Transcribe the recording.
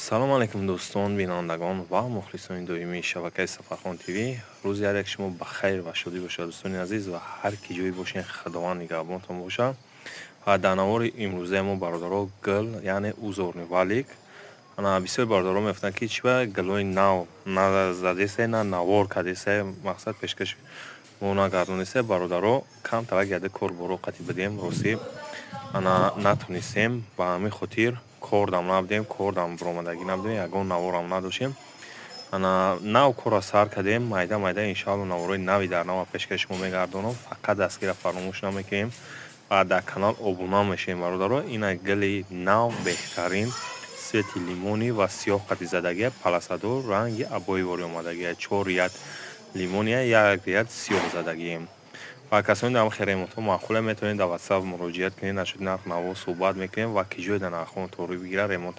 салом алейкум дӯстон, бинандагон ва мухлисони доимии шабакаи Сафархон ТВ. рӯзи ярек шумо ба хайр ва шодӣ бошад дӯстони азиз ва ҳар ки ҷои бошен худованд нигаҳбонтон бошад. ва дар навори имрӯзаи мо бародаро гил яъне узорни валик бисёр бародаро мефтанд ки чӣ ба гилҳои нав назадесе на навор кардесе, мақсад пешкаш мо нагардонисе. бародаро камтар агар корборо қати бидем росӣ натонистем, ба ҳамин хотир кордам набудем, кордам баромадагӣ набудем, ягон наворам надоштем. нав корро сар кардем, майда майда иншоалло наворои нави дар нава пешкаши шумо мегардонам. фақат дастгирро фаромӯш намекунем ва дар канал обуна мешавем бародаро. ина гили нав беҳтарин свети лимонӣ ва сиёҳ қатизадагия паласадор ранги абои вори омадагия 4 рияд лимония, 1 рияд сиёҳ задагием. ва касони дар херамотҳо маъқуле метавонед дар ватсап муроҷиат кунед, нашуд нарх наво суҳбат мекунем ва ки ҷой дар нархҳо торӣ бигира ремонтам